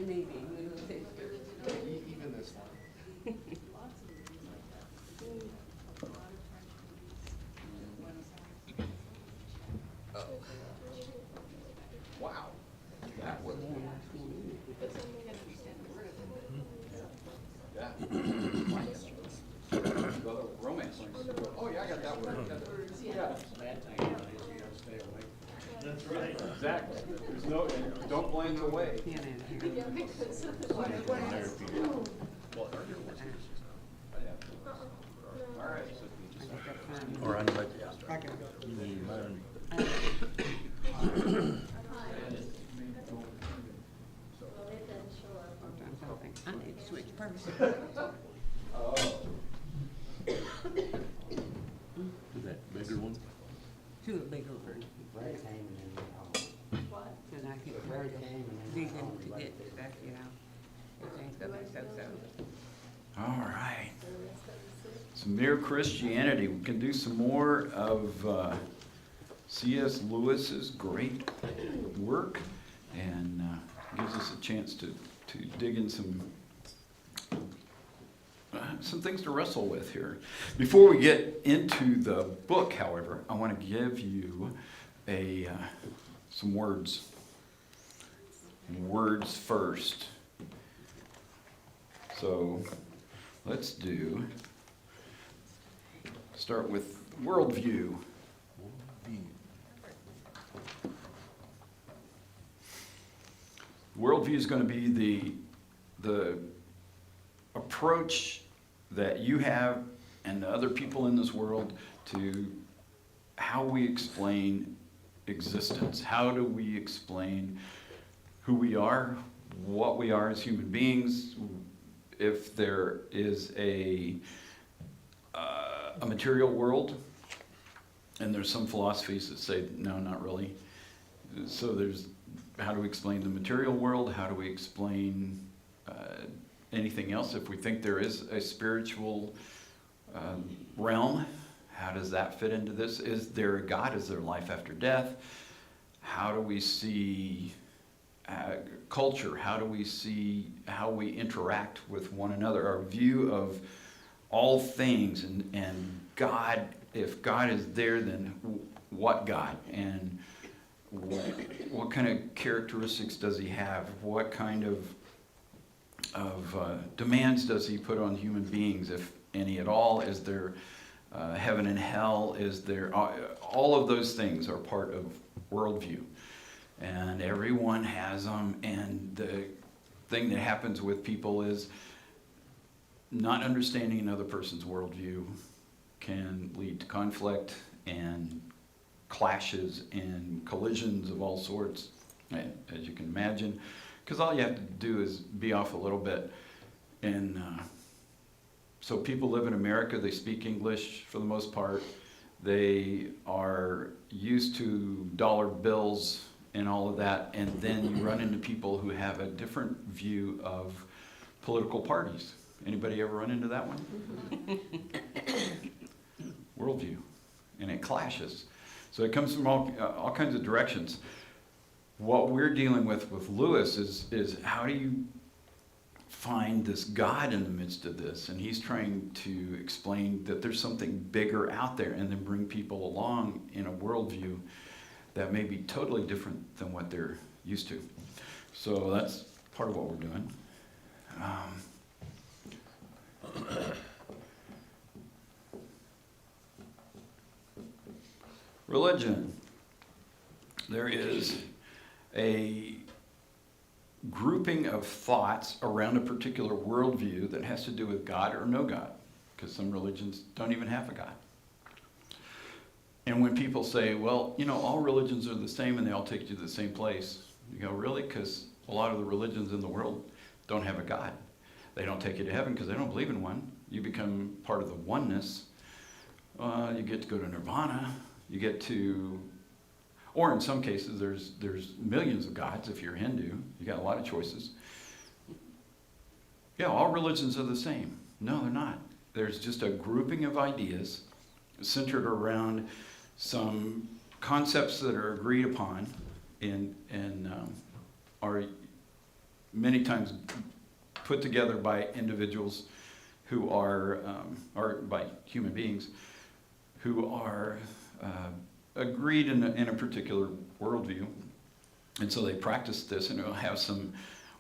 Maybe. Even this one. Wow. That was. Yeah. Romance links. Oh yeah, I got that word. Yeah. That's right. Exactly. There's no, and don't blame the way. All right. Or unlike, I need to switch purses. Oh. that bigger one? To a bigger one. Ray came and Cause I keep Ray hard came and digging to get stuff, you know. Everything's gonna be so-so. All right. Some mere Christianity. We can do some more of C.S. Lewis's great work, and gives us a chance to dig in some things to wrestle with here. Before we get into the book, however, I want to give you some words. Words first. So let's start with worldview. Worldview is going to be the approach that you have and the other people in this world to how we explain existence. How do we explain who we are, what we are as human beings, if there is a material world, and there's some philosophies that say, no, not really. So there's, how do we explain the material world? How do we explain anything else? If we think there is a spiritual realm, how does that fit into this? Is there a God? Is there life after death? How do we see culture? How do we see how we interact with one another? Our view of all things, and God, if God is there, then what God? And what kind of characteristics does he have? What kind of demands does he put on human beings, if any at all? Is there heaven and hell? Is there all of those things are part of worldview, and everyone has them. And the thing that happens with people is not understanding another person's worldview can lead to conflict and clashes and collisions of all sorts, as you can imagine, because all you have to do is be off a little bit. And so people live in America, they speak English for the most part, they are used to dollar bills and all of that, and then you run into people who have a different view of political parties. Anybody ever run into that one? Worldview, and it clashes. So it comes from all kinds of directions. What we're dealing with Lewis is how do you find this God in the midst of this? And he's trying to explain that there's something bigger out there, and then bring people along in a worldview that may be totally different than what they're used to. So that's part of what we're doing. Religion. There is a grouping of thoughts around a particular worldview that has to do with God or no God, because some religions don't even have a God. And when people say, well, you know, all religions are the same and they all take you to the same place, you go, really? Because a lot of the religions in the world don't have a God. They don't take you to heaven because they don't believe in one. You become part of the oneness. You get to go to nirvana. You get to, or in some cases, there's millions of gods. If you're Hindu, you got a lot of choices. Yeah, all religions are the same. No, they're not. There's just a grouping of ideas centered around some concepts that are agreed upon and are many times put together by individuals who are, or by human beings, who are agreed in a particular worldview. And so they practice this, and it'll have some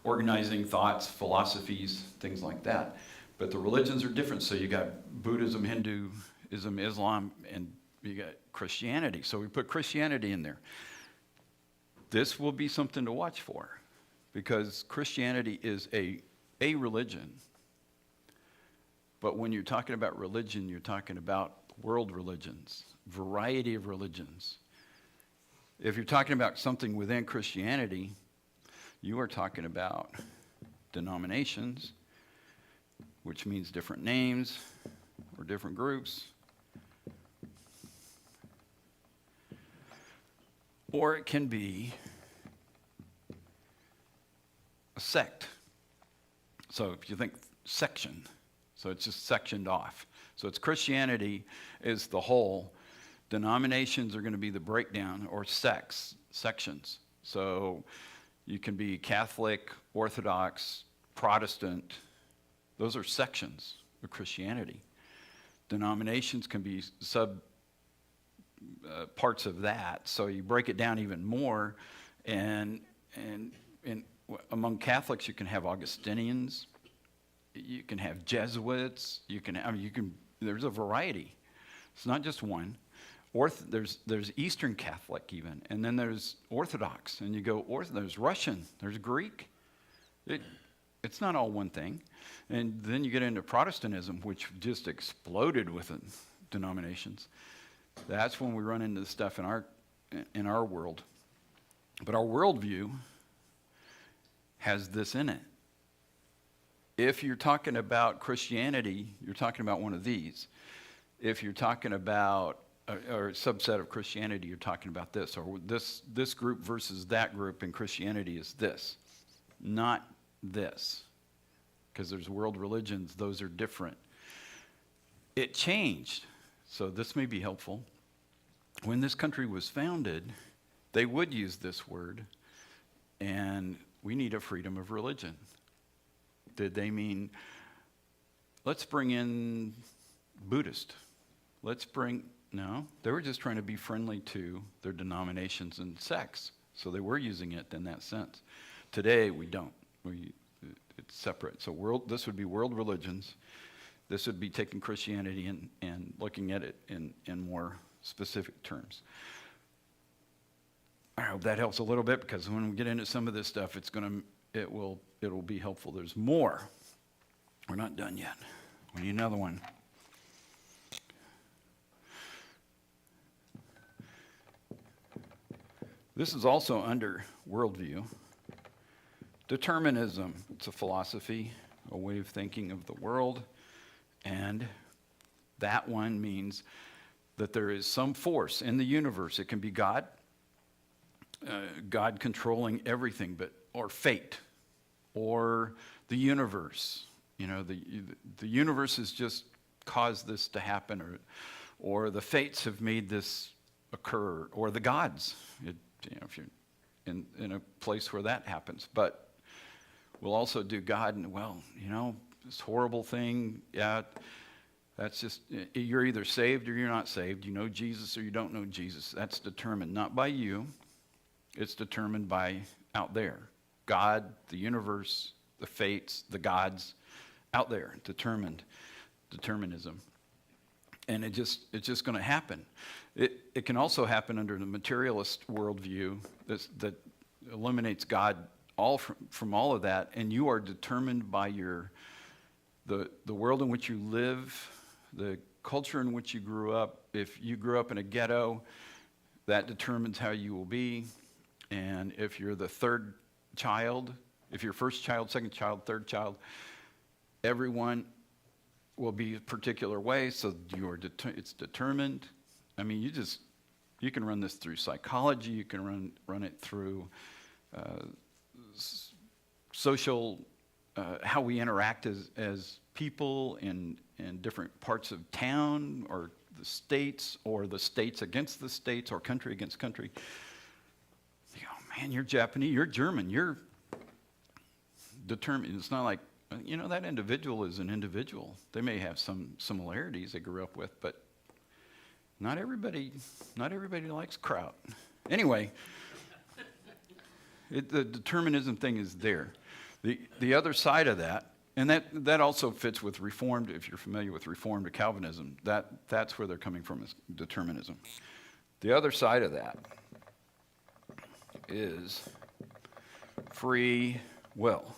organizing thoughts, philosophies, things like that. But the religions are different. So you got Buddhism, Hinduism, Islam, and you got Christianity. So we put Christianity in there. This will be something to watch for, because Christianity is a religion. But when you're talking about religion, you're talking about world religions, variety of religions. If you're talking about something within Christianity, you are talking about denominations, which means different names or different groups. Or it can be a sect. So if you think section, so it's just sectioned off. So it's Christianity is the whole. Denominations are going to be the breakdown, or sections. So you can be Catholic, Orthodox, Protestant. Those are sections of Christianity. Denominations can be parts of that. So you break it down even more, and among Catholics you can have Augustinians, you can have Jesuits, there's a variety. It's not just one. There's Eastern Catholic even, and then there's Orthodox, and you go there's Russian, there's Greek. It's not all one thing. And then you get into Protestantism, which just exploded within denominations. That's when we run into the stuff in our world. But our worldview has this in it. If you're talking about Christianity, you're talking about one of these. If you're talking about or a subset of Christianity, you're talking about this, or this group versus that group in Christianity is this, not this, because there's world religions, those are different. It changed, so this may be helpful. When this country was founded, they would use this word, and we need a freedom of religion. Did they mean, let's bring in Buddhist? No, they were just trying to be friendly to their denominations and sects. So they were using it in that sense. Today, we don't. It's separate. So this would be world religions. This would be taking Christianity and looking at it in more specific terms. I hope that helps a little bit, because when we get into some of this stuff, it will be helpful. There's more. We're not done yet. We need another one. This is also under worldview. Determinism. It's a philosophy, a way of thinking of the world. And that one means that there is some force in the universe. It can be God, God controlling everything, or fate, or the universe. The universe has just caused this to happen, or the fates have made this occur, or the gods. If you're in a place where that happens. But we'll also do God, and this horrible thing, that's just, you're either saved or you're not saved. You know Jesus or you don't know Jesus. That's determined not by you. It's determined by out there. God, the universe, the fates, the gods, out there, determinism. And it's just going to happen. It can also happen under the materialist worldview that eliminates God from all of that, and you are determined by the world in which you live, the culture in which you grew up. If you grew up in a ghetto, that determines how you will be. And if you're the third child, if you're first child, second child, third child, everyone will be a particular way, so it's determined. I mean, you can run this through psychology, you can run it through social, how we interact as people in different parts of town, or the states against the states, or country against country. Man, you're Japanese, you're German, determined. It's not like, that individual is an individual. They may have some similarities they grew up with, but not everybody likes kraut. Anyway, the determinism thing is there. The other side of that, and that also fits with Reformed, if you're familiar with Reformed or Calvinism, that's where they're coming from, is determinism. The other side of that is free will.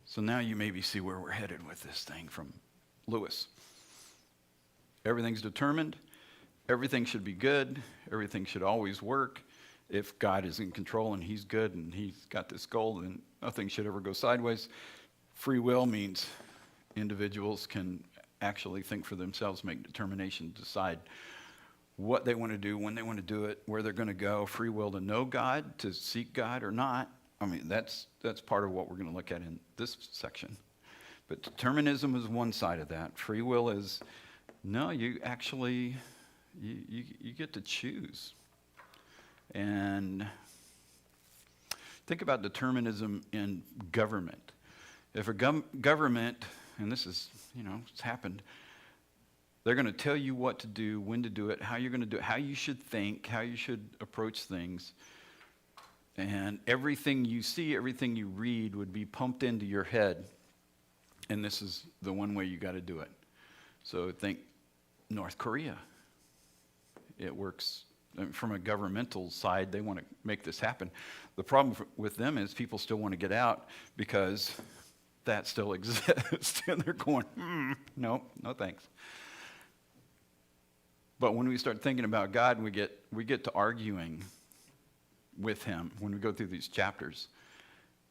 So now you maybe see where we're headed with this thing from Lewis. Everything's determined. Everything should be good. Everything should always work. If God is in control and he's good and he's got this goal, then nothing should ever go sideways. Free will means individuals can actually think for themselves, make determination, decide what they want to do, when they want to do it, where they're going to go. Free will to know God, to seek God or not. I mean, that's part of what we're going to look at in this section. But determinism is one side of that. Free will is, no, you actually, you get to choose. And think about determinism in government. If a government, and this is, it's happened, they're going to tell you what to do, when to do it, how you're going to do it, how you should think, how you should approach things. And everything you see, everything you read would be pumped into your head. And this is the one way you got to do it. So think North Korea. It works. From a governmental side, they want to make this happen. The problem with them is people still want to get out because that still exists. And they're going, no thanks. But when we start thinking about God, we get to arguing with him when we go through these chapters.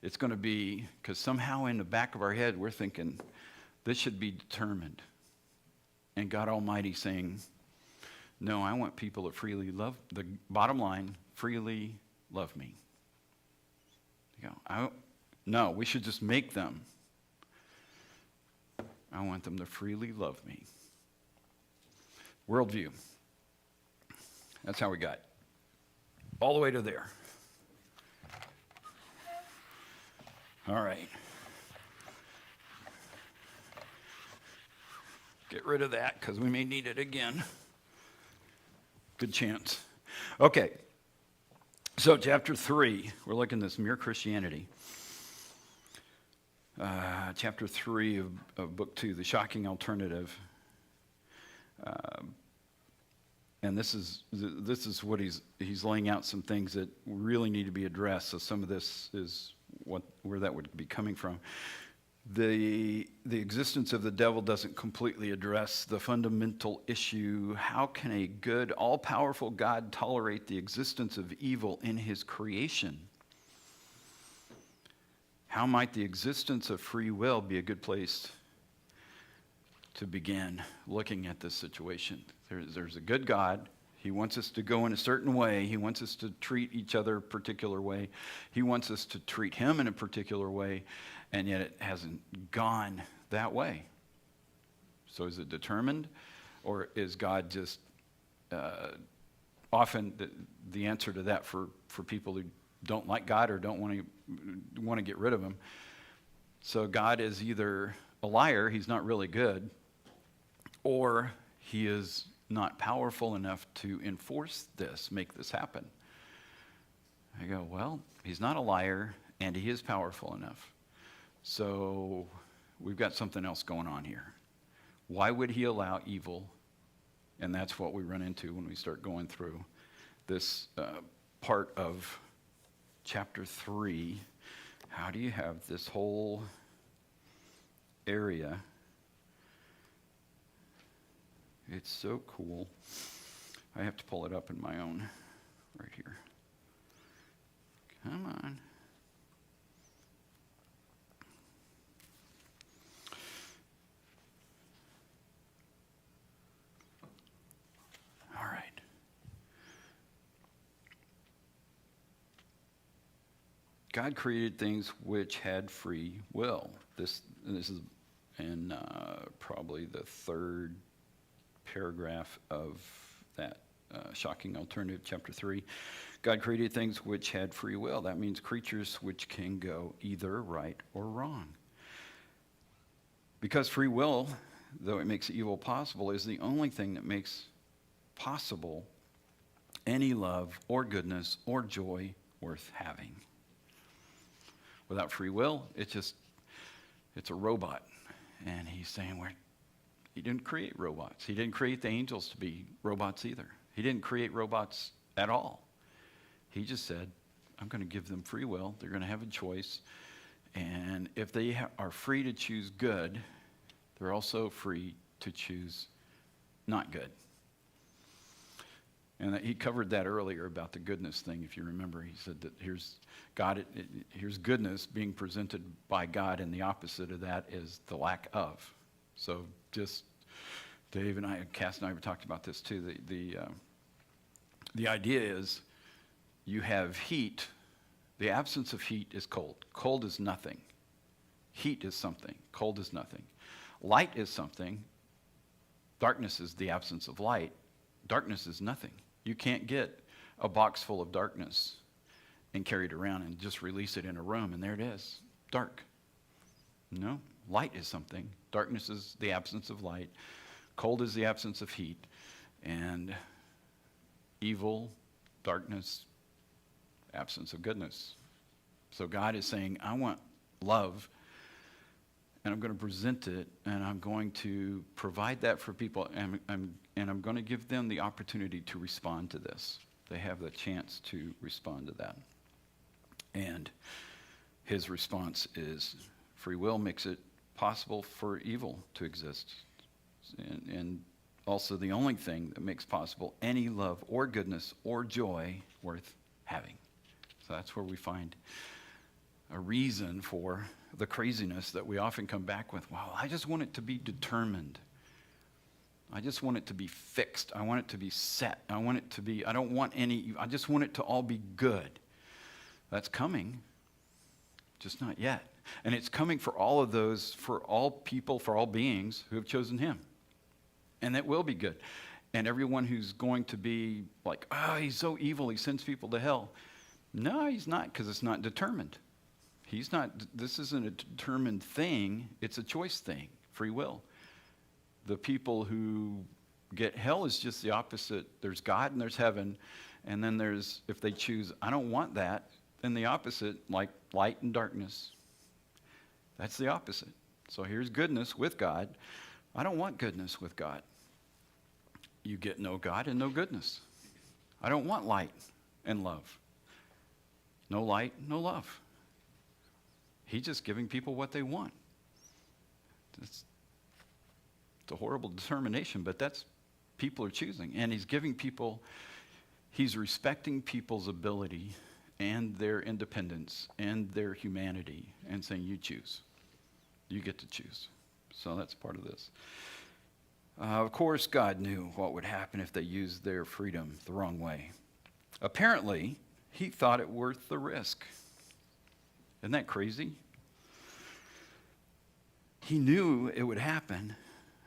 It's going to be, because somehow in the back of our head, we're thinking, this should be determined. And God Almighty saying, no, I want people to freely love, the bottom line, freely love me. You go, no, we should just make them. I want them to freely love me. Worldview. That's how we got all the way to there. All right. Get rid of that because we may need it again. Good chance. Okay. So chapter 3, we're looking at this Mere Christianity. Chapter 3 of book 2, the shocking alternative. And this is what he's laying out some things that really need to be addressed. So some of this is where that would be coming from. The existence of the devil doesn't completely address the fundamental issue. How can a good, all-powerful God tolerate the existence of evil in his creation? How might the existence of free will be a good place to begin looking at this situation? There's a good God. He wants us to go in a certain way. He wants us to treat each other a particular way. He wants us to treat him in a particular way, and yet it hasn't gone that way. So is it determined, or is God just often the answer to that for people who don't like God or don't want to get rid of him? So God is either a liar, he's not really good, or he is not powerful enough to enforce this, make this happen. I go, well, he's not a liar, and he is powerful enough. So we've got something else going on here. Why would he allow evil? And that's what we run into when we start going through this part of chapter 3. How do you have this whole area? It's so cool. I have to pull it up in my own right here. Come on. All right. God created things which had free will. This is in probably the third paragraph of that shocking alternative, chapter 3. God created things which had free will. That means creatures which can go either right or wrong. Because free will, though it makes evil possible, is the only thing that makes possible any love or goodness or joy worth having. Without free will, it's a robot. And he's saying, he didn't create robots. He didn't create the angels to be robots either. He didn't create robots at all. He just said, I'm going to give them free will. They're going to have a choice. And if they are free to choose good, they're also free to choose not good. And he covered that earlier about the goodness thing, if you remember. He said that here's God, here's goodness being presented by God, and the opposite of that is the lack of. So just Dave and I, Cass and I, have talked about this too. The idea is you have heat. The absence of heat is cold. Cold is nothing. Heat is something. Cold is nothing. Light is something. Darkness is the absence of light. Darkness is nothing. You can't get a box full of darkness and carry it around and just release it in a room, and there it is, dark. No, light is something. Darkness is the absence of light. Cold is the absence of heat. And evil, darkness, absence of goodness. So God is saying, I want love, and I'm going to present it, and I'm going to provide that for people, and I'm going to give them the opportunity to respond to this. They have the chance to respond to that. And his response is free will makes it possible for evil to exist. And also the only thing that makes possible any love or goodness or joy worth having. So that's where we find a reason for the craziness that we often come back with. Wow, I just want it to be determined. I just want it to be fixed. I want it to be set. I just want it to all be good. That's coming, just not yet. And it's coming for all of those, for all people, for all beings who have chosen him. And it will be good. And everyone who's going to be like, oh, he's so evil, he sends people to hell. No, he's not, because it's not determined. This isn't a determined thing, it's a choice thing, free will. The people who get hell is just the opposite. There's God and there's heaven, and then there's, if they choose, I don't want that, then the opposite, like light and darkness. That's the opposite. So here's goodness with God. I don't want goodness with God. You get no God and no goodness. I don't want light and love. No light, no love. He's just giving people what they want. It's a horrible determination, but that's people are choosing. And he's giving people, he's respecting people's ability and their independence and their humanity and saying, you choose. You get to choose. So that's part of this. Of course, God knew what would happen if they used their freedom the wrong way. Apparently, he thought it worth the risk. Isn't that crazy? He knew it would happen,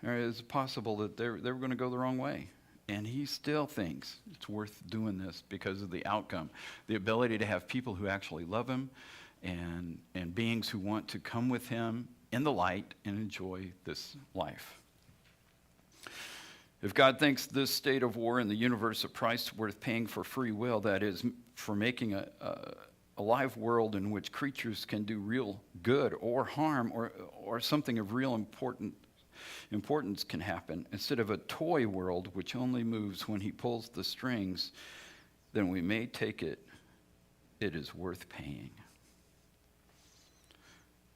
or it's possible that they were going to go the wrong way. And he still thinks it's worth doing this because of the outcome. The ability to have people who actually love him and beings who want to come with him in the light and enjoy this life. If God thinks this state of war in the universe a price worth paying for free will, that is, for making a live world in which creatures can do real good or harm or something of real importance can happen, instead of a toy world which only moves when he pulls the strings, then we may take it is worth paying.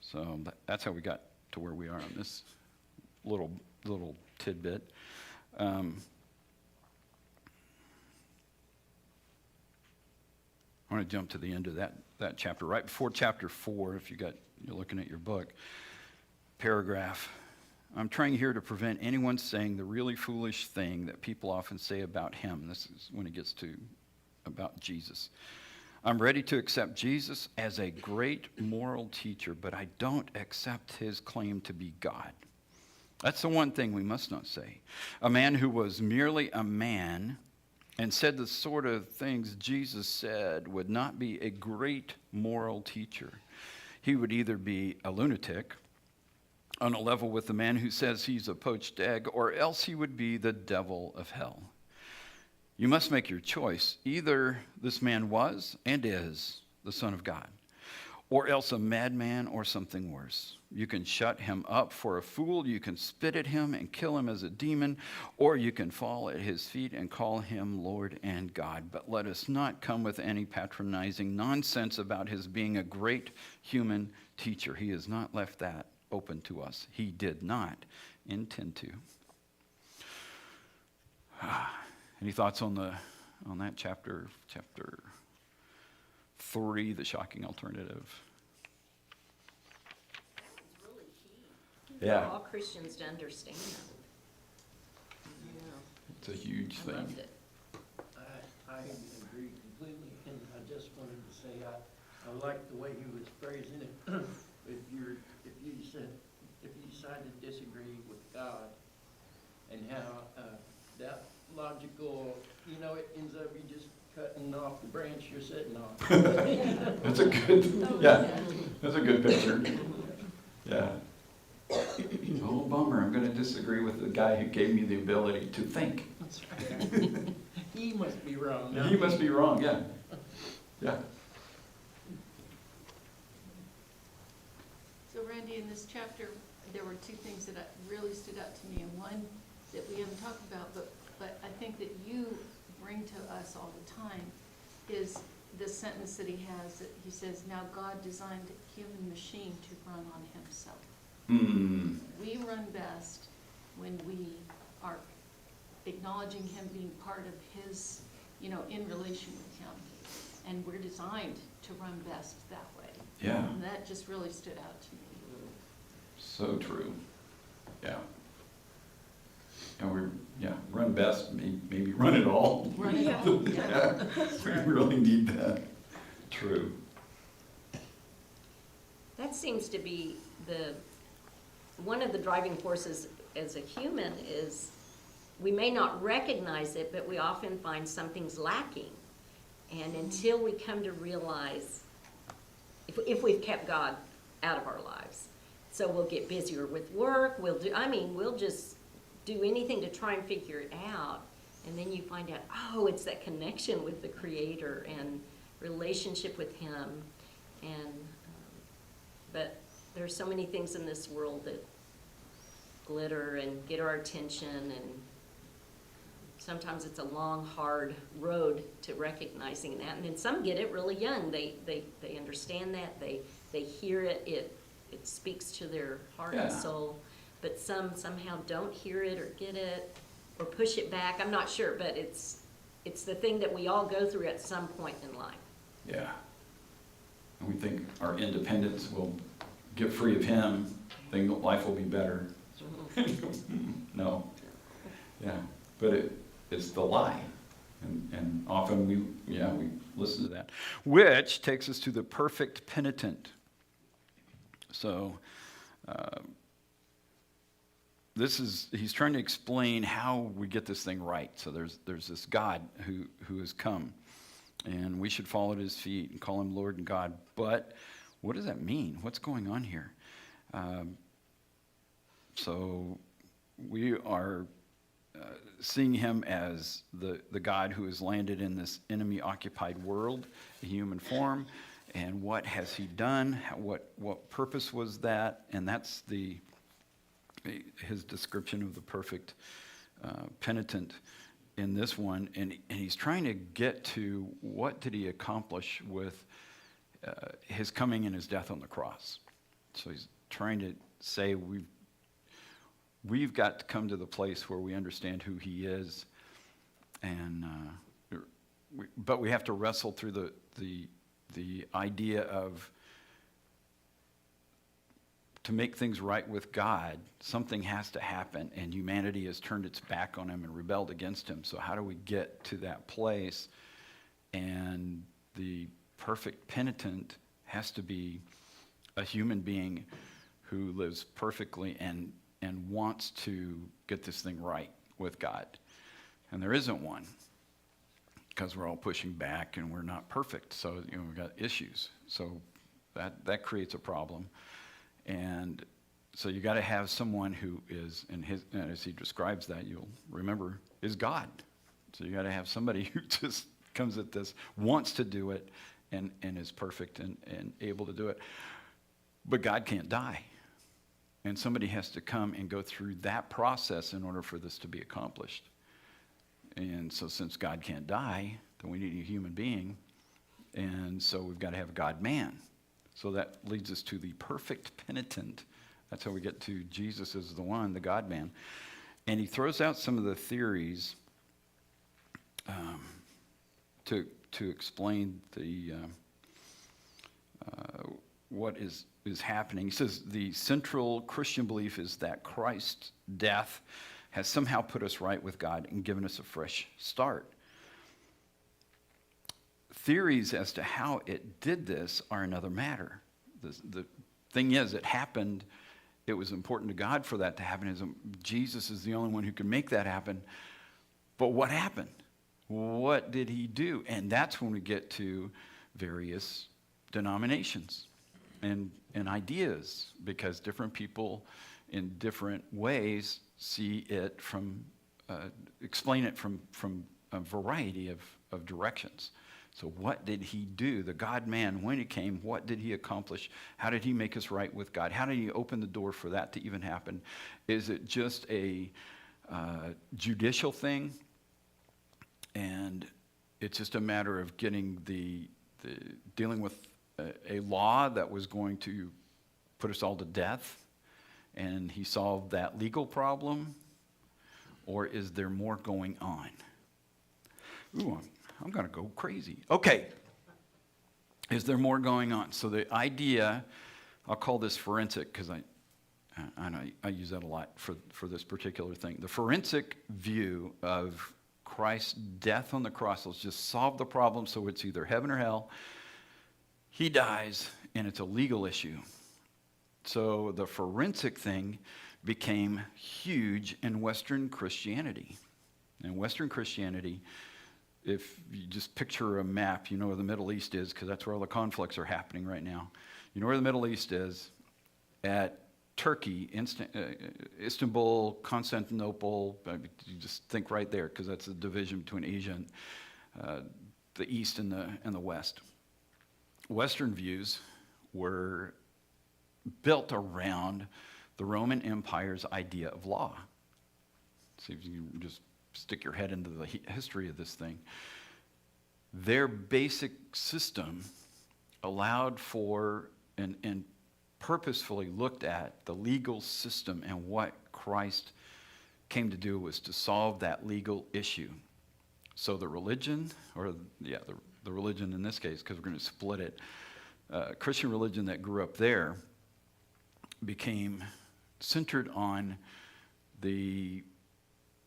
So that's how we got to where we are on this little tidbit. I want to jump to the end of that chapter, right before chapter 4, if you're looking at your book, paragraph. I'm trying here to prevent anyone saying the really foolish thing that people often say about him. This is when it gets to about Jesus. I'm ready to accept Jesus as a great moral teacher, but I don't accept his claim to be God. That's the one thing we must not say. A man who was merely a man and said the sort of things Jesus said would not be a great moral teacher. He would either be a lunatic on a level with the man who says he's a poached egg, or else he would be the devil of hell. You must make your choice. Either this man was and is the Son of God, or else a madman or something worse. You can shut him up for a fool, you can spit at him and kill him as a demon, or you can fall at his feet and call him Lord and God. But let us not come with any patronizing nonsense about his being a great human teacher. He has not left that open to us. He did not intend to. Any thoughts on that chapter 3, the shocking alternative? It's really key Yeah. for all Christians to understand. Yeah, It's a huge I thing. loved it. I agree completely, and I just wanted to say, I like the way he was phrasing it. If you decide to disagree with God, and how that logical, it ends up you just cutting off the branch you're sitting on. That's a good, yeah, that's a good picture. Yeah. Oh, bummer, I'm going to disagree with the guy who gave me the ability to think. That's right. He must be wrong. He must be wrong, yeah. Yeah. So Randy, in this chapter, there were two things that really stood out to me, and one that we haven't talked about, but I think that you bring to us all the time, is the sentence that he has, that he says, now God designed a human machine to run on himself. Mm. We run best when we are acknowledging him being part of his, in relation with him. And we're designed to run best that way. Yeah, And that just really stood out to me. so true. Yeah. And run best, maybe run it all. Run it all. Yeah, we really need that. True. That seems to be one of the driving forces as a human is we may not recognize it, but we often find something's lacking. And until we come to realize, if we've kept God out of our lives, so we'll get busier with work, we'll just do anything to try and figure it out. And then you find out, it's that connection with the Creator and relationship with Him. But there's so many things in this world that glitter and get our attention, and sometimes it's a long, hard road to recognizing that. And then some get it really young. They understand that. They hear it. It speaks to their heart and Yeah. soul. But some somehow don't hear it or get it or push it back. I'm not sure, but it's the thing that we all go through at some point in life. Yeah. And we think our independence will get free of him, think life will be better. No. Yeah. But it's the lie. And often we listen to that. Which takes us to the perfect penitent. So he's trying to explain how we get this thing right. So there's this God who has come, and we should fall at his feet and call him Lord and God. But what does that mean? What's going on here? So we are seeing him as the God who has landed in this enemy-occupied world, in human form. And what has he done? What purpose was that? And that's his description of the perfect penitent in this one. And he's trying to get to what did he accomplish with his coming and his death on the cross. So he's trying to say we've got to come to the place where we understand who he is, and but we have to wrestle through the idea of, to make things right with God, something has to happen, and humanity has turned its back on him and rebelled against him. So how do we get to that place? And the perfect penitent has to be a human being who lives perfectly and wants to get this thing right with God. And there isn't one. because we're all pushing back and we're not perfect. So, we've got issues. So that creates a problem. And so you got to have someone who is, and as he describes that, you'll remember, is God. So you got to have somebody who just comes at this, wants to do it, and is perfect and able to do it. But God can't die. And somebody has to come and go through that process in order for this to be accomplished. And so since God can't die, then we need a human being. And so we've got to have a God-man. So that leads us to the perfect penitent. That's how we get to Jesus as the one, the God-man. And he throws out some of the theories to explain what is happening. He says the central Christian belief is that Christ's death has somehow put us right with God and given us a fresh start. Theories as to how it did this are another matter. The thing is, it happened. It was important to God for that to happen. Jesus is the only one who can make that happen. But what happened? What did he do? And that's when we get to various denominations and ideas, because different people in different ways see it explain it from a variety of directions. So what did he do? The God-man, when he came, what did he accomplish? How did he make us right with God? How did he open the door for that to even happen? Is it just a judicial thing? And it's just a matter of getting dealing with a law that was going to put us all to death, and he solved that legal problem? Or is there more going on? Ooh, I'm going to go crazy. Okay. Is there more going on? So the idea, I'll call this forensic, because I use that a lot for this particular thing. The forensic view of Christ's death on the cross, let's just solve the problem so it's either heaven or hell. He dies, and it's a legal issue. So the forensic thing became huge in Western Christianity. In Western Christianity, if you just picture a map, you know where the Middle East is, because that's where all the conflicts are happening right now. You know where the Middle East is? At Turkey, Istanbul, Constantinople. You just think right there, because that's the division between Asia and the East and the West. Western views were built around the Roman Empire's idea of law. See if you can just stick your head into the history of this thing. Their basic system allowed for and purposefully looked at the legal system, and what Christ came to do was to solve that legal issue. So the religion, the religion in this case, because we're going to split it, Christian religion that grew up there became centered on the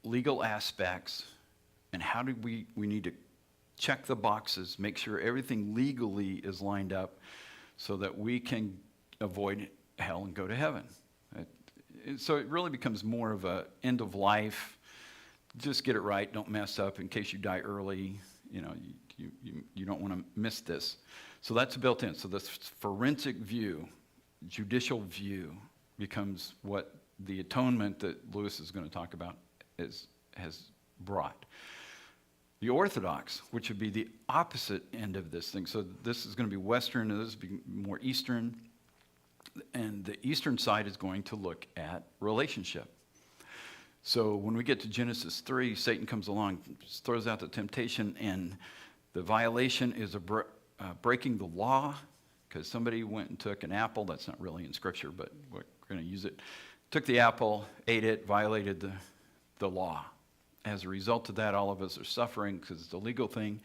legal aspects and how do we need to check the boxes, make sure everything legally is lined up so that we can avoid hell and go to heaven. So it really becomes more of a end of life. Just get it right, don't mess up in case you die early. You don't want to miss this. So that's built in. So this forensic view, judicial view, becomes what the atonement that Lewis is going to talk about has brought. The Orthodox, which would be the opposite end of this thing. So this is going to be Western, and this will be more Eastern. And the Eastern side is going to look at relationship. So when we get to Genesis 3, Satan comes along, throws out the temptation, and the violation is breaking the law, because somebody went and took an apple. That's not really in Scripture, but we're going to use it. Took the apple, ate it, violated the law. As a result of that, all of us are suffering because it's a legal thing,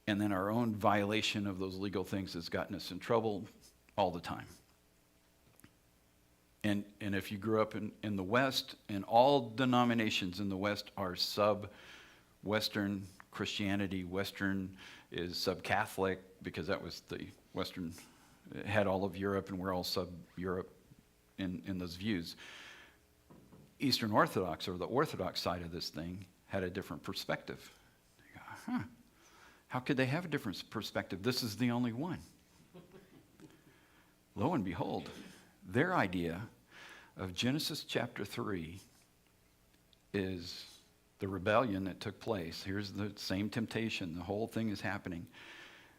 and then our own violation of those legal things has gotten us in trouble all the time. And if you grew up in the West, and all denominations in the West are sub-Western Christianity. Western is sub-Catholic, because that was the Western, had all of Europe, and we're all sub-Europe in those views. Eastern Orthodox, or the Orthodox side of this thing, had a different perspective. They go, How could they have a different perspective? This is the only one. Lo and behold, their idea of Genesis chapter 3 is the rebellion that took place. Here's the same temptation. The whole thing is happening.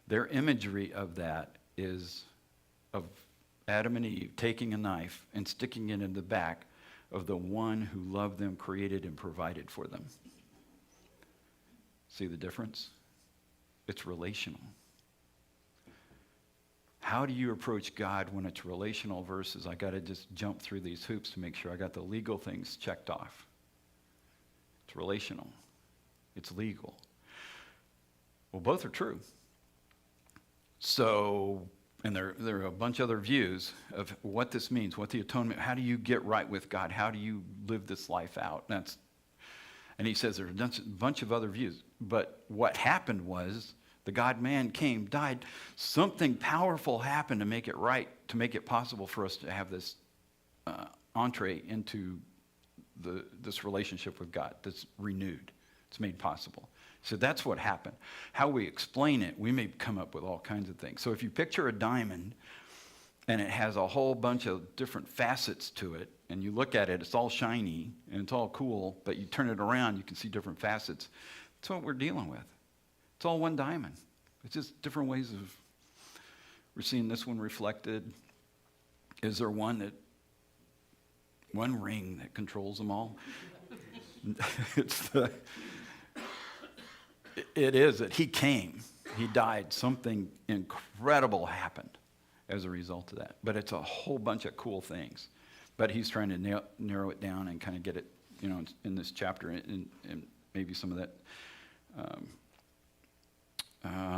Their imagery of that is of Adam and Eve taking a knife and sticking it in the back of the one who loved them, created, and provided for them. See the difference? It's relational. How do you approach God when it's relational versus I got to just jump through these hoops to make sure I got the legal things checked off? It's relational. It's legal. Well, both are true. So, and there are a bunch of other views of what this means, what the atonement, how do you get right with God? How do you live this life out? And he says there's a bunch of other views. But what happened was the God-man came, died. Something powerful happened to make it right, to make it possible for us to have this entree into this relationship with God that's renewed. It's made possible. So that's what happened. How we explain it, we may come up with all kinds of things. So if you picture a diamond and it has a whole bunch of different facets to it, and you look at it, it's all shiny and it's all cool, but you turn it around, you can see different facets. That's what we're dealing with. It's all one diamond. It's just different ways of, we're seeing this one reflected. Is there one ring that controls them all? It is that he came, he died, something incredible happened as a result of that. But it's a whole bunch of cool things. But he's trying to narrow it down and kind of get it, in this chapter, and maybe some of that.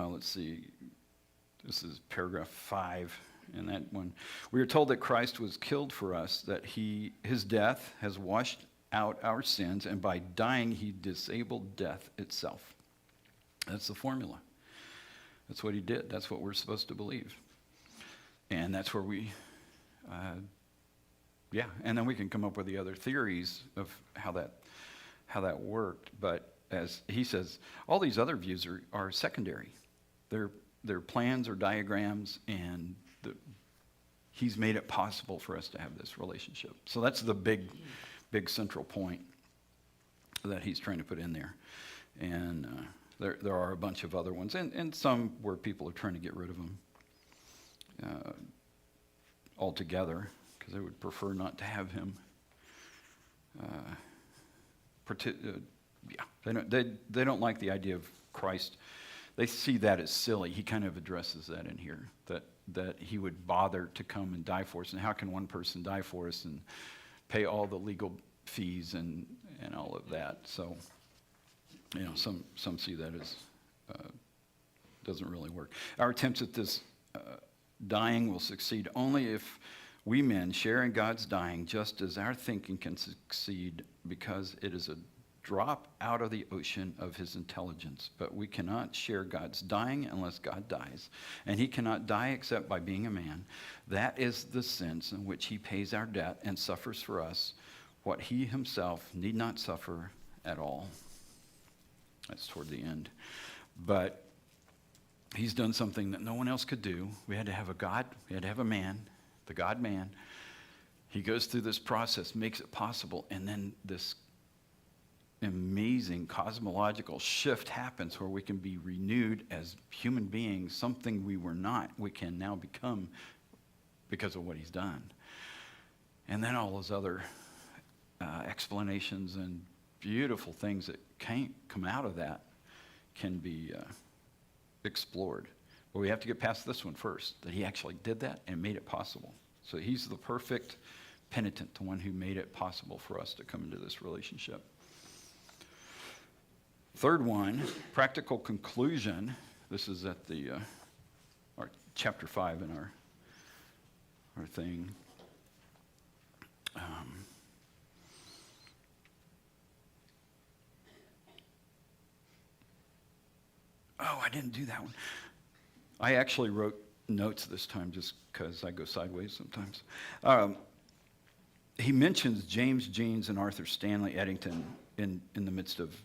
Let's see. This is paragraph 5 in that one. We are told that Christ was killed for us, that his death has washed out our sins, and by dying, he disabled death itself. That's the formula. That's what he did. That's what we're supposed to believe. And that's where we, and then we can come up with the other theories of how that worked. But as he says, all these other views are secondary. They're plans or diagrams, and he's made it possible for us to have this relationship. So that's the big central point that he's trying to put in there. And there are a bunch of other ones, and some where people are trying to get rid of them altogether, because they would prefer not to have him. They don't like the idea of Christ. They see that as silly. He kind of addresses that in here, that he would bother to come and die for us. And how can one person die for us and pay all the legal fees and all of that? So, some see that as doesn't really work. Our attempts at this dying will succeed only if we men share in God's dying, just as our thinking can succeed, because it is a drop out of the ocean of his intelligence. But we cannot share God's dying unless God dies. And he cannot die except by being a man. That is the sense in which he pays our debt and suffers for us what he himself need not suffer at all. That's toward the end. But he's done something that no one else could do. We had to have a God. We had to have a man, the God-man. He goes through this process, makes it possible, and then this amazing cosmological shift happens where we can be renewed as human beings, something we were not, we can now become because of what he's done. And then all those other explanations and beautiful things that can't come out of that can be explored. But we have to get past this one first, that he actually did that and made it possible. So he's the perfect penitent, the one who made it possible for us to come into this relationship. Third one, practical conclusion. This is at the our chapter 5 in our thing. I didn't do that one. I actually wrote notes this time just because I go sideways sometimes. He mentions James Jeans and Arthur Stanley Eddington in the midst of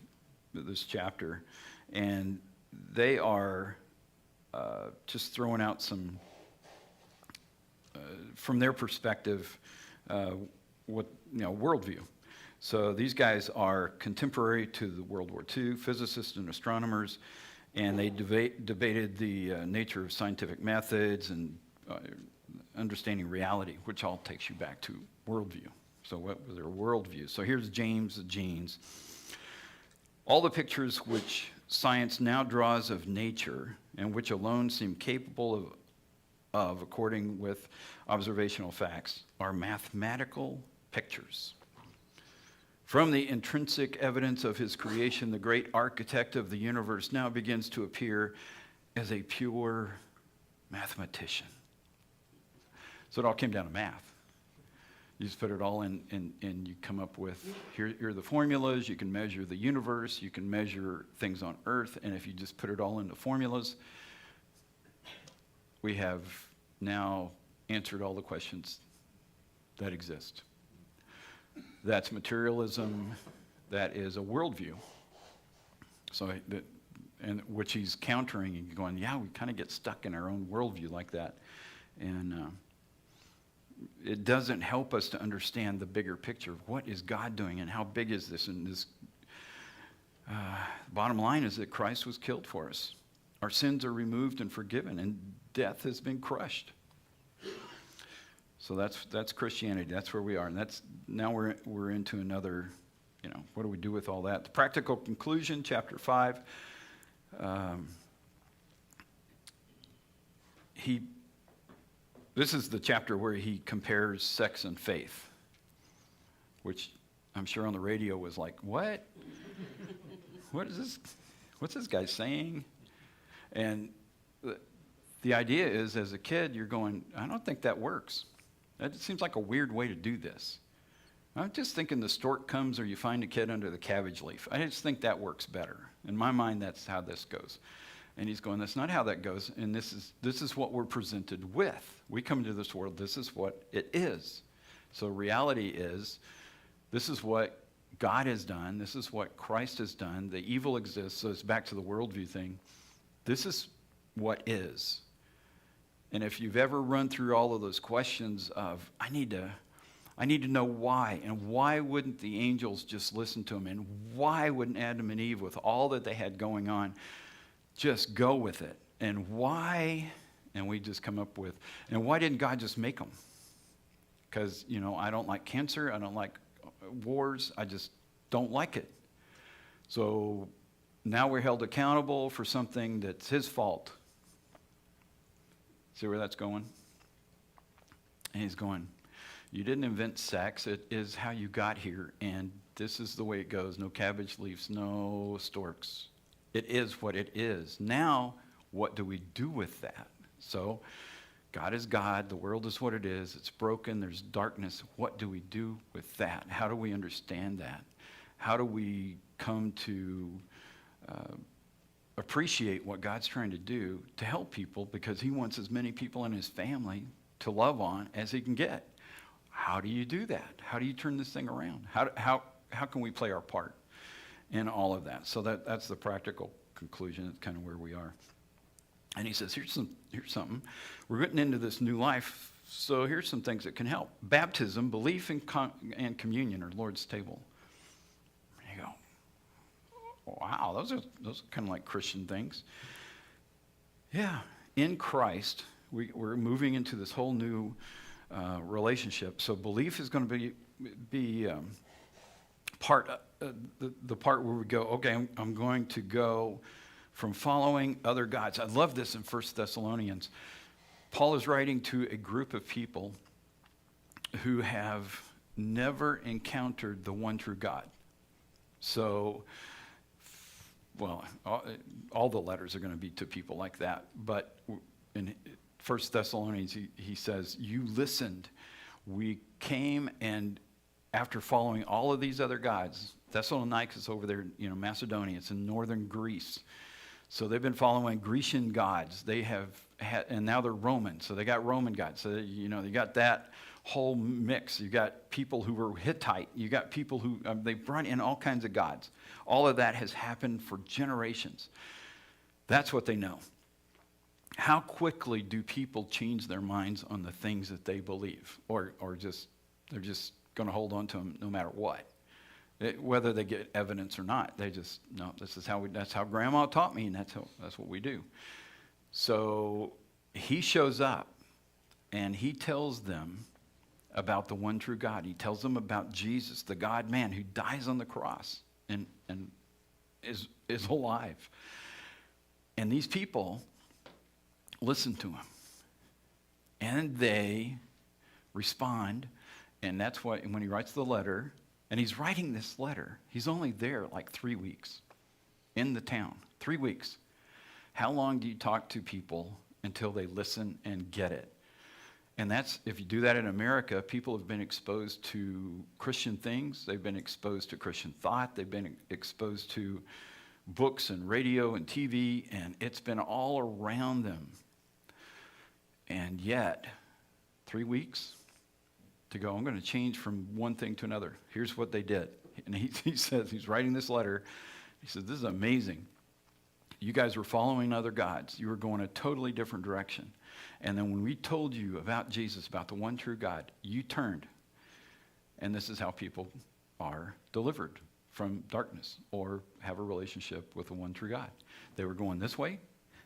this chapter, and they are just throwing out some, from their perspective, worldview. So these guys are contemporary to the World War II, physicists and astronomers, and they debated the nature of scientific methods and understanding reality, which all takes you back to worldview. So what was their worldview? So here's James the Jeans. All the pictures which science now draws of nature and which alone seem capable of according with observational facts, are mathematical pictures. From the intrinsic evidence of his creation, the great architect of the universe now begins to appear as a pure mathematician. So it all came down to math. You just put it all in, and you come up with, here are the formulas. You can measure the universe. You can measure things on Earth. And if you just put it all into formulas, we have now answered all the questions that exist. That's materialism. That is a worldview. So, and which he's countering and going, yeah, we kind of get stuck in our own worldview like that. And it doesn't help us to understand the bigger picture of what is God doing and how big is this. And this bottom line is that Christ was killed for us. Our sins are removed and forgiven, and death has been crushed. So that's Christianity. That's where we are, and now we're into another. What do we do with all that? The practical conclusion, chapter 5. This is the chapter where he compares sex and faith, which I'm sure on the radio was like, what? What is this? What's this guy saying? And the idea is, as a kid, you're going, I don't think that works. That seems like a weird way to do this. I'm just thinking the stork comes or you find a kid under the cabbage leaf. I just think that works better. In my mind, that's how this goes. And he's going, that's not how that goes. And this is what we're presented with. We come into this world, this is what it is. So reality is, this is what God has done. This is what Christ has done. The evil exists. So it's back to the worldview thing. This is what is. And if you've ever run through all of those questions of, I need to know why, and why wouldn't the angels just listen to him, and why wouldn't Adam and Eve, with all that they had going on, just go with it? And why, and we just come up with, and why didn't God just make them? Because, I don't like cancer, I don't like wars, I just don't like it. So now we're held accountable for something that's his fault. See where that's going? And he's going, you didn't invent sex, it is how you got here, and this is the way it goes. No cabbage leaves, no storks. It is what it is. Now, what do we do with that? So, God is God, the world is what it is, it's broken, there's darkness. What do we do with that? How do we understand that? How do we come to appreciate what God's trying to do to help people, because he wants as many people in his family to love on as he can get? How do you do that? How do you turn this thing around? How can we play our part in all of that? So that's the practical conclusion. That's kind of where we are. And he says, here's something. We're getting into this new life, so here's some things that can help. Baptism, belief, and communion, or Lord's table. And you go, wow, those are kind of like Christian things. Yeah, in Christ, we're moving into this whole new relationship. So belief is going to be part the part where we go, okay, I'm going to go from following other gods. I love this in 1 Thessalonians. Paul is writing to a group of people who have never encountered the one true God. So, well, all the letters are going to be to people like that. But in 1 Thessalonians, he says, you listened. We came, and after following all of these other gods, Thessalonica is over there, Macedonia, it's in northern Greece. So they've been following Grecian gods. They have had, and now they're Roman, so they got Roman gods. So, you got that whole mix. You got people who were Hittite. You got people who, they brought in all kinds of gods. All of that has happened for generations. That's what they know. How quickly do people change their minds on the things that they believe? Or just, they're just going to hold on to them no matter what? Whether they get evidence or not, they just, no, that's how Grandma taught me, and that's what we do. So he shows up, and he tells them about the one true God. He tells them about Jesus, the God-man who dies on the cross and is alive. And these people listen to him. And they respond. And that's why when he writes the letter, and he's writing this letter, he's only there like 3 weeks in the town. 3 weeks. How long do you talk to people until they listen and get it? And that's, if you do that in America, people have been exposed to Christian things. They've been exposed to Christian thought. They've been exposed to books and radio and TV, and it's been all around them. And yet, 3 weeks to go, I'm going to change from one thing to another. Here's what they did. And he says, he's writing this letter. He says, this is amazing. You guys were following other gods. You were going a totally different direction. And then when we told you about Jesus, about the one true God, you turned. And this is how people are delivered from darkness or have a relationship with the one true God. They were going this way.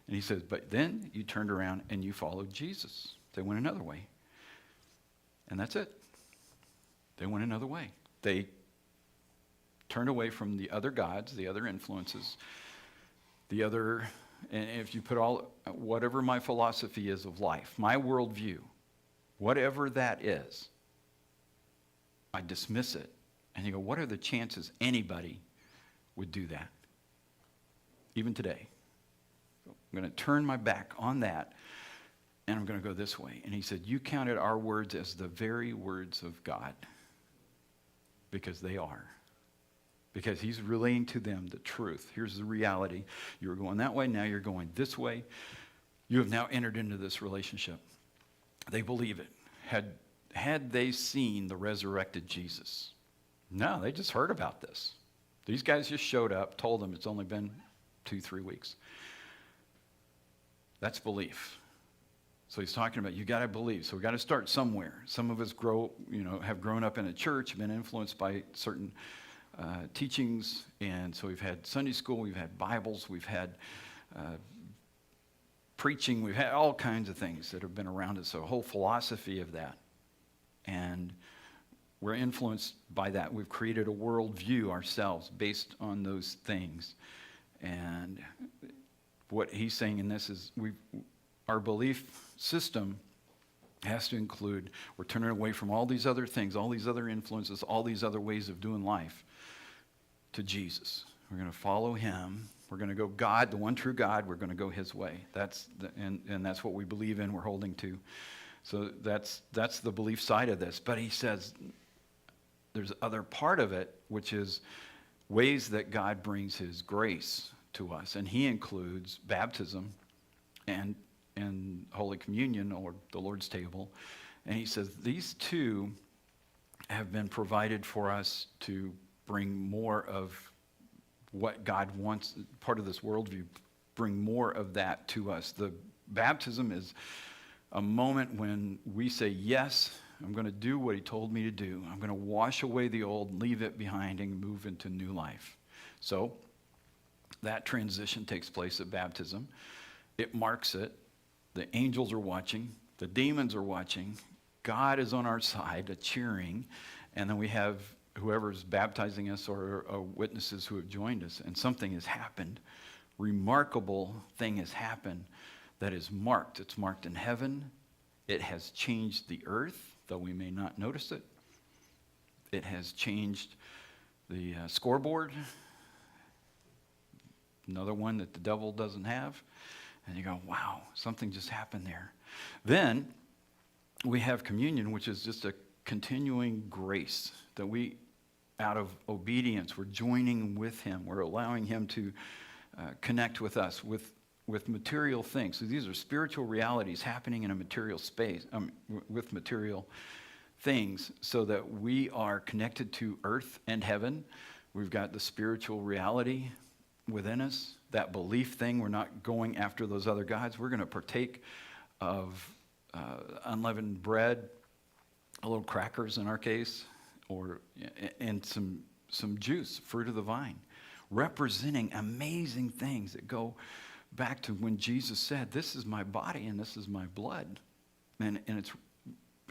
And he says, but then you turned around and you followed Jesus. They went another way. And that's it. They went another way. They turned away from the other gods, the other influences, the other, and if you put whatever my philosophy is of life, my worldview, whatever that is, I dismiss it. And you go, what are the chances anybody would do that? Even today. So I'm going to turn my back on that, and I'm going to go this way. And he said, you counted our words as the very words of God, because they are. Because he's relaying to them the truth. Here's the reality. You were going that way, now you're going this way. You have now entered into this relationship. They believe it. Had they seen the resurrected Jesus? No, they just heard about this. These guys just showed up, told them it's only been 2-3 weeks. That's belief. So he's talking about, you got to believe. So we got to start somewhere. Some of us have grown up in a church, been influenced by certain teachings, and so we've had Sunday school, we've had Bibles, we've had preaching, we've had all kinds of things that have been around us, so a whole philosophy of that. And we're influenced by that. We've created a worldview ourselves based on those things. And what he's saying in this is our belief system has to include, we're turning away from all these other things, all these other influences, all these other ways of doing life to Jesus. We're going to follow him. We're going to go God, the one true God. We're going to go his way. And that's what we believe in, we're holding to. So that's the belief side of this. But he says there's other part of it, which is ways that God brings his grace to us. And he includes baptism and Holy Communion, or the Lord's table. And he says these two have been provided for us to bring more of what God wants, part of this worldview, bring more of that to us. The baptism is a moment when we say, yes, I'm going to do what he told me to do. I'm going to wash away the old, leave it behind, and move into new life. So that transition takes place at baptism. It marks it. The angels are watching. The demons are watching. God is on our side, cheering. And then we have whoever's baptizing us or witnesses who have joined us. And something has happened. Remarkable thing has happened that is marked. It's marked in heaven. It has changed the earth, though we may not notice it. It has changed the scoreboard. Another one that the devil doesn't have. And you go, wow, something just happened there. Then we have communion, which is just a continuing grace that we, out of obedience, we're joining with him. We're allowing him to connect with us with material things. So these are spiritual realities happening in a material space, with material things, so that we are connected to earth and heaven. We've got the spiritual reality within us, that belief thing. We're not going after those other gods. We're going to partake of unleavened bread, a little crackers in our case, and some juice, fruit of the vine, representing amazing things that go back to when Jesus said, "This is my body and this is my blood." And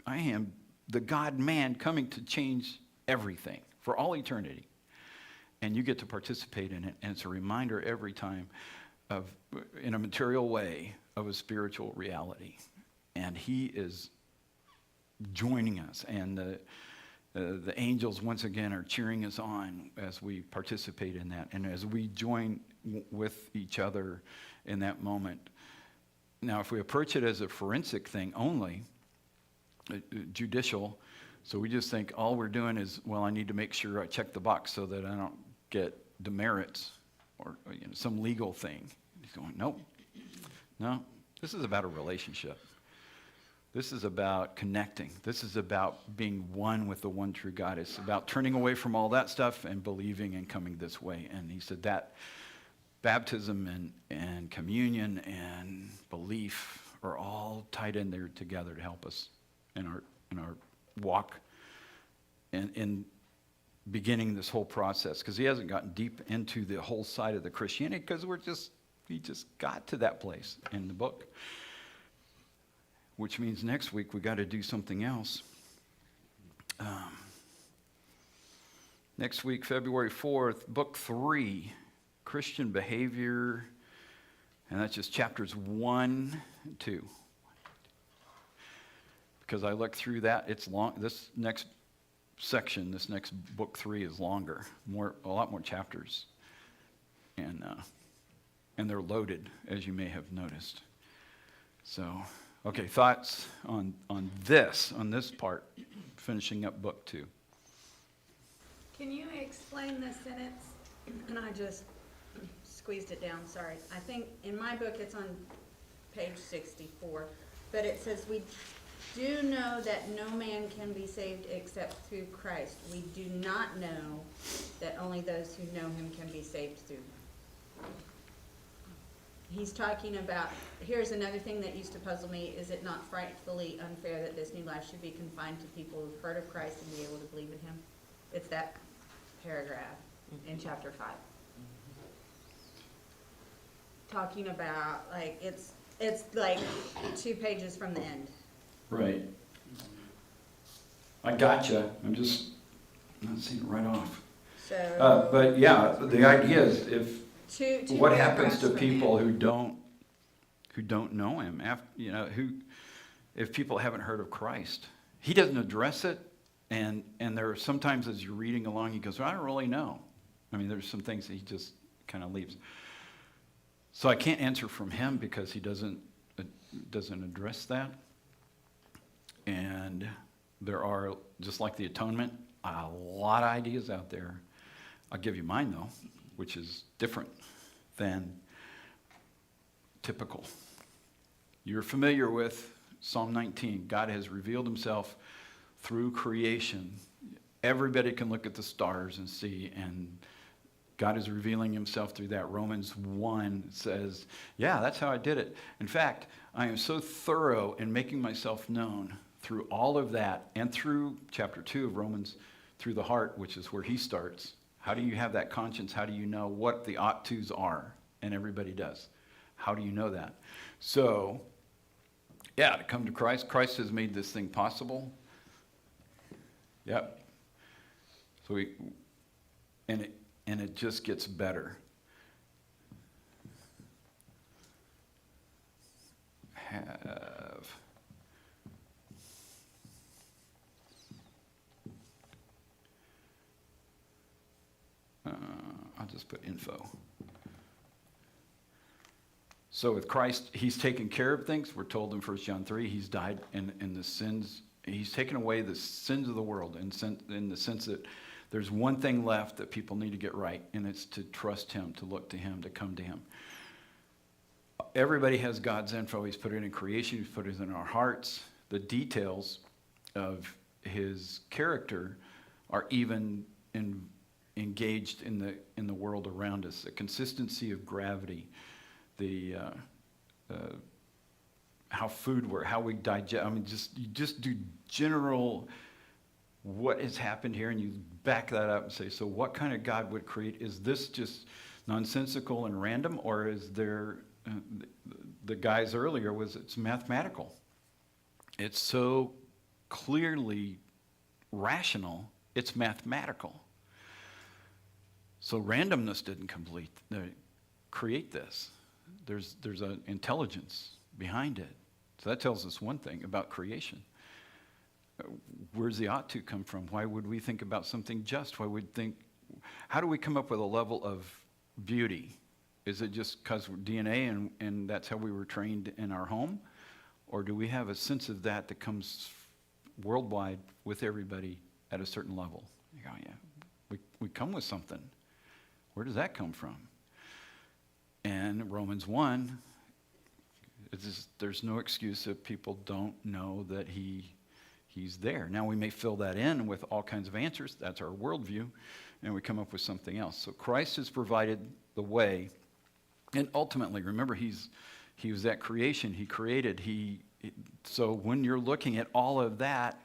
I am the God-man coming to change everything for all eternity. And you get to participate in it. And it's a reminder every time in a material way, of a spiritual reality. And he is joining us. And the angels, once again, are cheering us on as we participate in that. And as we join with each other in that moment. Now, if we approach it as a forensic thing only, judicial, so we just think all we're doing is, well, I need to make sure I check the box so that I don't get demerits or some legal thing. He's going, nope. No, this is about a relationship. This is about connecting. This is about being one with the one true God. It's about turning away from all that stuff and believing and coming this way. And he said that baptism and communion and belief are all tied in there together to help us in our walk and in beginning this whole process. Because he hasn't gotten deep into the whole side of the Christianity because he just got to that place in the book. Which means next week we got to do something else. Next week, February 4th, book 3, Christian Behavior, and that's just chapters 1 and 2. Because I looked through that, it's long. This next section, this next book 3 is longer, a lot more chapters, and they're loaded, as you may have noticed. So. Okay, thoughts on this part, finishing up book 2. Can you explain the sentence? And I just squeezed it down, sorry. I think in my book it's on page 64, but it says, "We do know that no man can be saved except through Christ. We do not know that only those who know him can be saved through." He's talking about, here's another thing that used to puzzle me, is it not frightfully unfair that this new life should be confined to people who've heard of Christ and be able to believe in him? It's that paragraph in chapter 5. Talking about, like, it's like 2 pages from the end. Right. I gotcha. I'm just not seeing it right off. So. But yeah, the idea is if Two what happens paragraphs to from people the end. who don't know him, if people haven't heard of Christ, he doesn't address it, and there are sometimes as you're reading along, he goes, well, I don't really know. I mean, there's some things that he just kind of leaves. So I can't answer from him because he doesn't address that. And there are, just like the atonement, a lot of ideas out there. I'll give you mine though, which is different than typical. You're familiar with Psalm 19. God has revealed himself through creation. Everybody can look at the stars and see, and God is revealing himself through that. Romans 1 says, yeah, that's how I did it. In fact, I am so thorough in making myself known through all of that, and through chapter 2 of Romans, through the heart, which is where he starts. How do you have that conscience? How do you know what the ought-tos are? And everybody does. How do you know that? So, yeah, to come to Christ. Christ has made this thing possible. Yep. So and it just gets better. I'll just put info. So with Christ, he's taken care of things. We're told in 1 John 3, he's died in the sins. He's taken away the sins of the world in the sense that there's one thing left that people need to get right, and it's to trust him, to look to him, to come to him. Everybody has God's info. He's put it in creation. He's put it in our hearts. The details of his character are even engaged in the world around us. The consistency of gravity, the how food works, how we digest. I mean, you just do general what has happened here, and you back that up and say, so what kind of God would create? Is this just nonsensical and random, or is there? The guys earlier it's mathematical. It's so clearly rational. It's mathematical. So randomness didn't create this. There's an intelligence behind it. So that tells us one thing about creation. Where's the ought to come from? Why would we think about something just? How do we come up with a level of beauty? Is it just because we're DNA and that's how we were trained in our home? Or do we have a sense of that comes worldwide with everybody at a certain level? You go, yeah, we come with something. Where does that come from? And Romans 1, there's no excuse if people don't know that he's there. Now we may fill that in with all kinds of answers. That's our worldview. And we come up with something else. So Christ has provided the way. And ultimately, remember, he was that creation. He created. So when you're looking at all of that,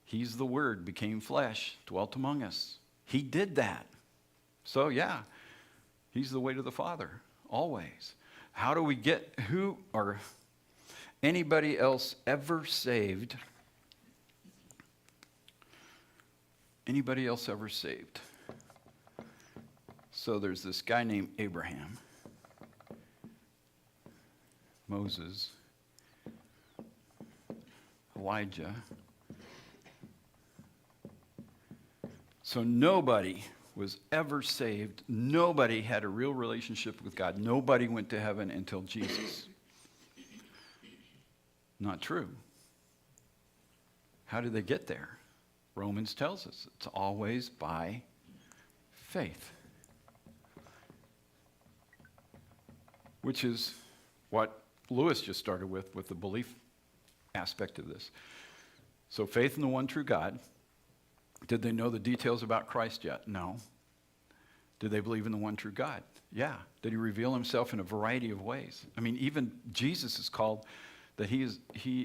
he's the Word, became flesh, dwelt among us. He did that. So yeah, he's the way to the Father, always. How do we get, who or anybody else ever saved? Anybody else ever saved? So there's this guy named Abraham, Moses, Elijah. So nobody was ever saved. Nobody had a real relationship with God. Nobody went to heaven until Jesus. Not true. How did they get there? Romans tells us it's always by faith. Which is what Lewis just started with the belief aspect of this. So faith in the one true God. Did they know the details about Christ yet? No. Did they believe in the one true God? Yeah. Did he reveal himself in a variety of ways? I mean, even Jesus is called that he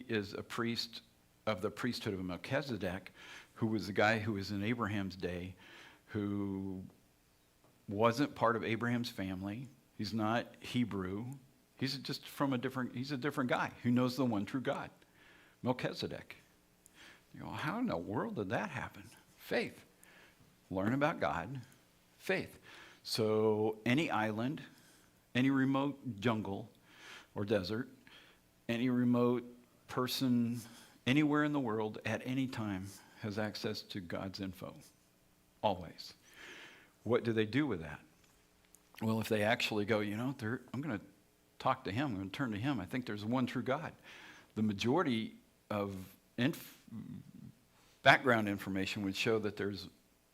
is a priest of the priesthood of Melchizedek, who was the guy who was in Abraham's day, who wasn't part of Abraham's family. He's not Hebrew. He's a different guy who knows the one true God, Melchizedek. You go, how in the world did that happen? Faith. Learn about God, faith. So any island, any remote jungle or desert, any remote person anywhere in the world at any time has access to God's info. Always. What do they do with that? Well, if they actually go, I'm going to talk to him, I'm going to turn to him, I think there's one true God. The majority of background information would show that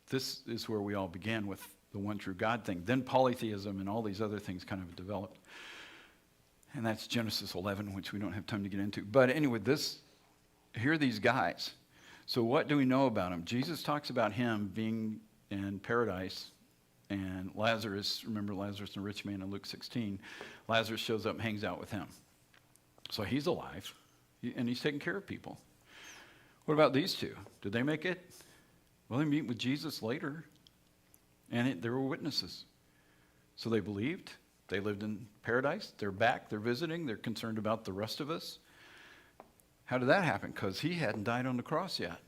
this is where we all began with the one true God thing. Then polytheism and all these other things kind of developed. And that's Genesis 11, which we don't have time to get into. But anyway, here are these guys. So what do we know about them? Jesus talks about him being in paradise. And Lazarus, remember Lazarus and the rich man in Luke 16, Lazarus shows up and hangs out with him. So he's alive, and he's taking care of people. What about these two? Did they make it? Well, they meet with Jesus later, and there were witnesses. So they believed. They lived in paradise. They're back. They're visiting. They're concerned about the rest of us. How did that happen? Because he hadn't died on the cross yet.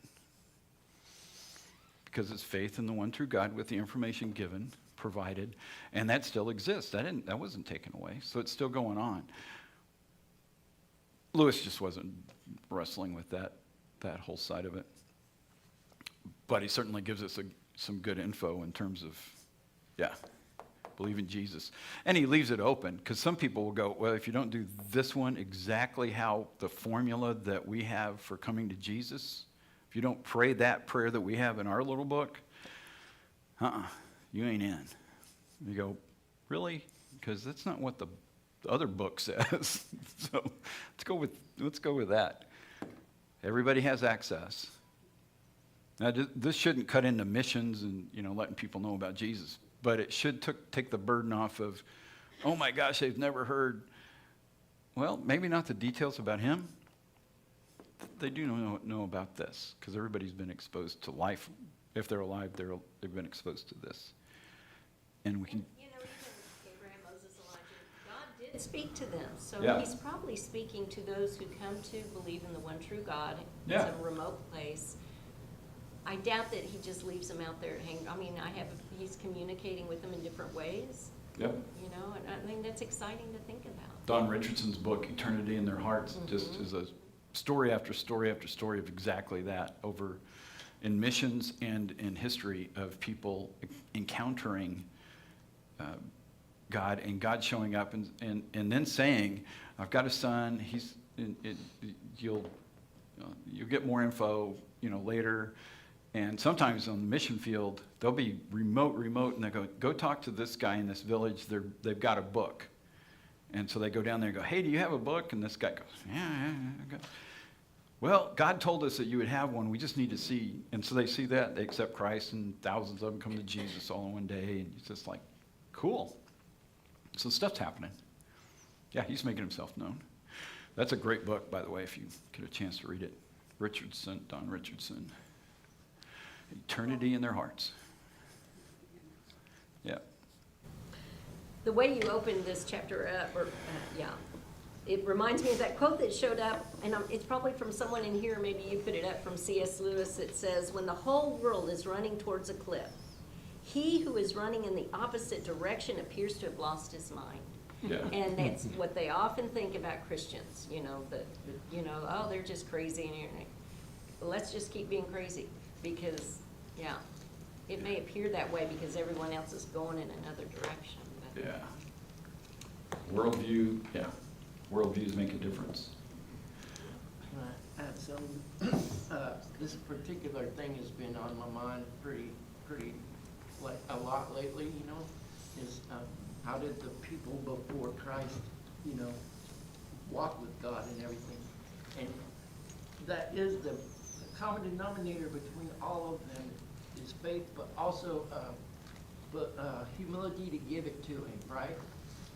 Because it's faith in the one true God with the information given, provided, and that still exists. That wasn't taken away, so it's still going on. Lewis just wasn't wrestling with that whole side of it. But he certainly gives us some good info in terms of, believe in Jesus. And he leaves it open, because some people will go, well, if you don't do this one exactly how the formula that we have for coming to Jesus, if you don't pray that prayer that we have in our little book, you ain't in. You go, really? Because that's not what the other book says. So let's go with that. Everybody has access. Now, this shouldn't cut into missions and, letting people know about Jesus, but it should take the burden off of, oh my gosh, they've never heard, well, maybe not the details about him. They do know about this, because everybody's been exposed to life. If they're alive, they've been exposed to this. And we can... Even Abraham, Moses, Elijah, God did speak to them. So Yeah. he's probably speaking to those who come to believe in the one true God in Yeah. some remote place. I doubt that he just leaves them out there hanging. I mean, he's communicating with them in different ways, Yep. and I think that's exciting to think about. Don Richardson's book, Eternity in Their Hearts, just is a story after story after story of exactly that, over in missions and in history of people encountering God, and God showing up and then saying, I've got a son, you'll get more info, later. And sometimes on the mission field, they'll be remote, and they go talk to this guy in this village, they've got a book. And so they go down there and go, hey, do you have a book? And this guy goes, yeah. Well, God told us that you would have one. We just need to see. And so they see that. They accept Christ, and thousands of them come to Jesus all in one day. And it's just like, cool. So stuff's happening. Yeah, he's making himself known. That's a great book, by the way, if you get a chance to read it. Don Richardson. Eternity in Their Hearts. Yeah. The way you opened this chapter up, it reminds me of that quote that showed up, and it's probably from someone in here, maybe you put it up, from C.S. Lewis. It says, when the whole world is running towards a cliff, he who is running in the opposite direction appears to have lost his mind. Yeah. And that's what they often think about Christians, oh, they're just crazy. Well, let's just keep being crazy, because, it may appear that way because everyone else is going in another direction. But. Yeah. Worldviews make a difference. Add some, this particular thing has been on my mind pretty, like, a lot lately, is how did the people before Christ, walk with God and everything? And that is the common denominator between all of them is faith, but also humility to give it to him, right?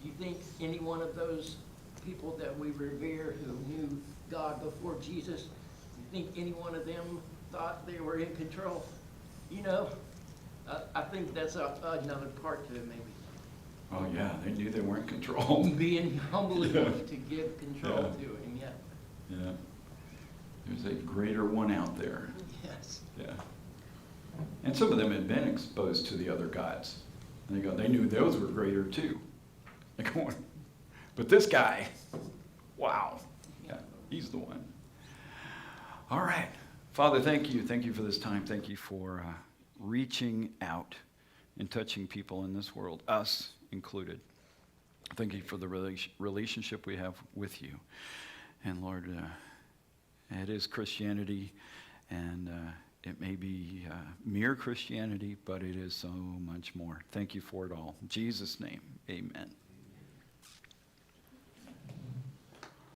You think any one of those people that we revere who knew God before Jesus, you think any one of them thought they were in control? I think that's another part to it, maybe. Oh, yeah, they knew they weren't in control. Being humble enough to give control to him, Yeah. There's a greater one out there. Yes. Yeah. And some of them had been exposed to the other gods. And they knew those were greater too. They're going, but this guy, wow. Yeah, he's the one. All right. Father, thank you. Thank you for this time. Thank you for reaching out and touching people in this world, us included. Thank you for the relationship we have with you. And Lord, it is Christianity, and it may be mere Christianity, but it is so much more. Thank you for it all. In Jesus' name, amen.